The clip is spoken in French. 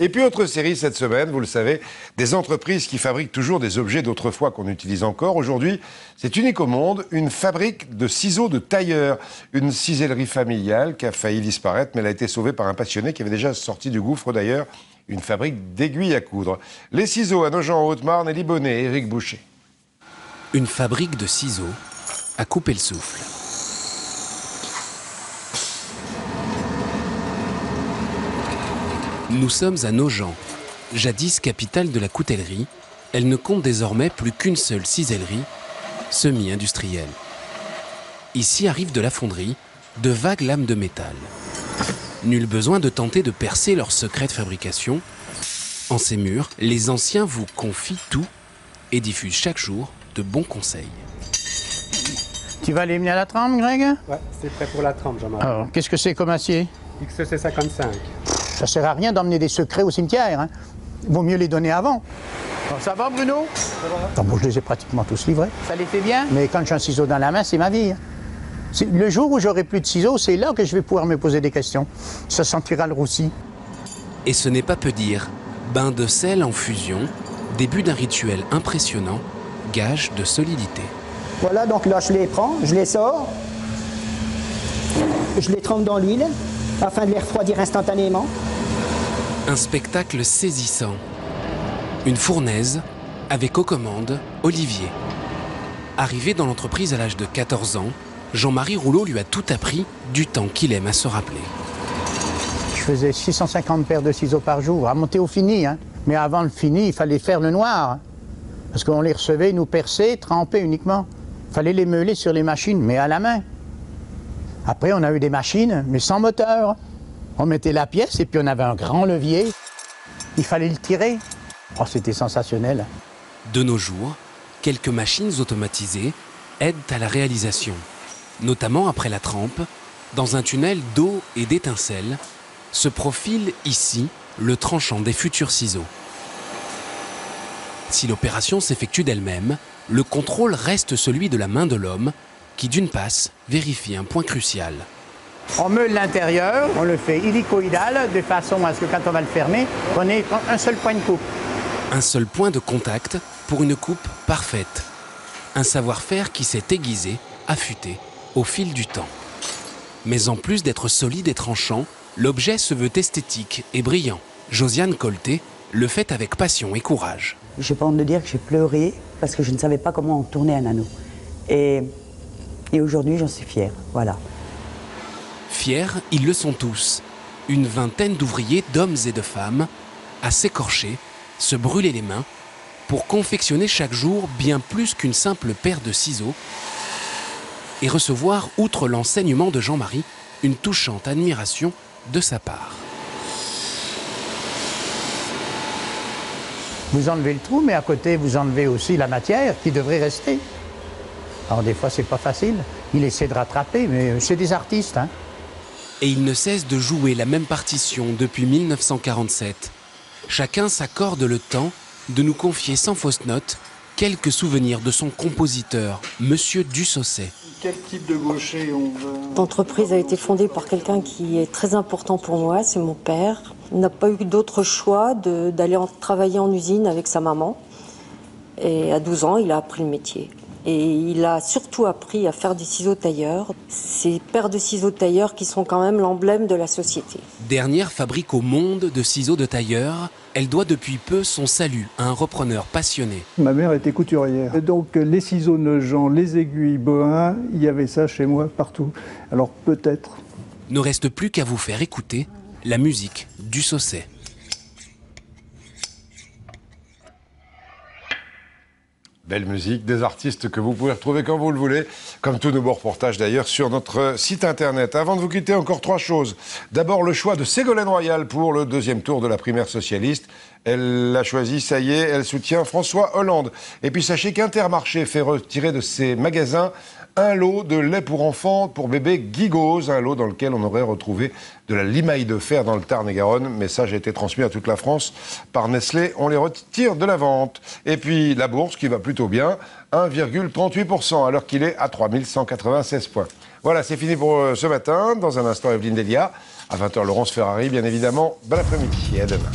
Et puis autre série cette semaine, vous le savez, des entreprises qui fabriquent toujours des objets d'autrefois qu'on utilise encore. Aujourd'hui, c'est unique au monde, une fabrique de ciseaux de tailleur. Une cisellerie familiale qui a failli disparaître, mais elle a été sauvée par un passionné qui avait déjà sorti du gouffre d'ailleurs, une fabrique d'aiguilles à coudre. Les ciseaux à Nogent en Haute-Marne, Elie Bonnet et Éric Boucher. Une fabrique de ciseaux à couper le souffle. Nous sommes à Nogent. Jadis capitale de la coutellerie, elle ne compte désormais plus qu'une seule cisellerie, semi-industrielle. Ici arrivent de la fonderie de vagues lames de métal. Nul besoin de tenter de percer leur secret de fabrication. En ces murs, les anciens vous confient tout et diffusent chaque jour de bons conseils. Tu vas aller mener à la trempe, Greg? Ouais, c'est prêt pour la trempe, Jean-Marie. Alors, qu'est-ce que c'est comme acier? XC 55. Ça sert à rien d'emmener des secrets au cimetière, hein. Vaut mieux les donner avant. Bon, ça va, Bruno? Ça va. Bon, je les ai pratiquement tous livrés. Ça les fait bien? Mais quand j'ai un ciseau dans la main, c'est ma vie. Hein. Le jour où j'aurai plus de ciseaux, c'est là que je vais pouvoir me poser des questions. Ça sentira le roussi. Et ce n'est pas peu dire. Bain de sel en fusion, début d'un rituel impressionnant, gage de solidité. Voilà, donc là je les prends, je les sors, je les trempe dans l'huile afin de les refroidir instantanément. Un spectacle saisissant. Une fournaise avec aux commandes Olivier. Arrivé dans l'entreprise à l'âge de 14 ans, Jean-Marie Rouleau lui a tout appris du temps qu'il aime à se rappeler. Je faisais 650 paires de ciseaux par jour, à monter au fini. Hein. Mais avant le fini, il fallait faire le noir. Hein. Parce qu'on les recevait, nous perçaient, tremper uniquement. Il fallait les meuler sur les machines, mais à la main. Après, on a eu des machines, mais sans moteur. On mettait la pièce et puis on avait un grand levier. Il fallait le tirer. Oh, c'était sensationnel. De nos jours, quelques machines automatisées aident à la réalisation. Notamment après la trempe, dans un tunnel d'eau et d'étincelles, se profile ici le tranchant des futurs ciseaux. Si l'opération s'effectue d'elle-même, le contrôle reste celui de la main de l'homme qui, d'une passe, vérifie un point crucial. On meule l'intérieur, on le fait hélicoïdal de façon à ce que quand on va le fermer, on ait un seul point de coupe. Un seul point de contact pour une coupe parfaite. Un savoir-faire qui s'est aiguisé, affûté, au fil du temps. Mais en plus d'être solide et tranchant, l'objet se veut esthétique et brillant. Josiane Colté le fait avec passion et courage. Je n'ai pas honte de dire que j'ai pleuré parce que je ne savais pas comment tourner un anneau. Et aujourd'hui, j'en suis fière, voilà. Fiers, ils le sont tous. Une vingtaine d'ouvriers, d'hommes et de femmes, à s'écorcher, se brûler les mains, pour confectionner chaque jour bien plus qu'une simple paire de ciseaux et recevoir, outre l'enseignement de Jean-Marie, une touchante admiration de sa part. Vous enlevez le trou, mais à côté, vous enlevez aussi la matière qui devrait rester. Alors des fois, c'est pas facile. Il essaie de rattraper, mais c'est des artistes, hein. Et il ne cesse de jouer la même partition depuis 1947. Chacun s'accorde le temps de nous confier sans fausse note quelques souvenirs de son compositeur, Monsieur Dussaucet. Quel type de gaucher on veut? L'entreprise a été fondée par quelqu'un qui est très important pour moi, c'est mon père. Il n'a pas eu d'autre choix d'aller travailler en usine avec sa maman. Et à 12 ans, il a appris le métier. Et il a surtout appris à faire des ciseaux tailleurs. Ces paires de ciseaux tailleurs qui sont quand même l'emblème de la société. Dernière fabrique au monde de ciseaux de tailleur, elle doit depuis peu son salut à un repreneur passionné. Ma mère était couturière. Et donc les ciseaux Nogent, les aiguilles Bohin, il y avait ça chez moi partout. Alors peut-être. Ne reste plus qu'à vous faire écouter la musique Dussaucet. Belle musique, des artistes que vous pouvez retrouver quand vous le voulez, comme tous nos beaux reportages d'ailleurs sur notre site internet. Avant de vous quitter, encore 3 choses. D'abord, le choix de Ségolène Royal pour le 2e tour de la primaire socialiste. Elle l'a choisi, ça y est, elle soutient François Hollande. Et puis sachez qu'Intermarché fait retirer de ses magasins un lot de lait pour enfants pour bébé Gigose, un lot dans lequel on aurait retrouvé de la limaille de fer dans le Tarn-et-Garonne. Message a été transmis à toute la France par Nestlé. On les retire de la vente. Et puis la bourse qui va plutôt bien, 1,38% alors qu'il est à 3196 points. Voilà, c'est fini pour ce matin. Dans un instant, Evelyne Delia. À 20h, Laurence Ferrari, bien évidemment. Bon après-midi et à demain.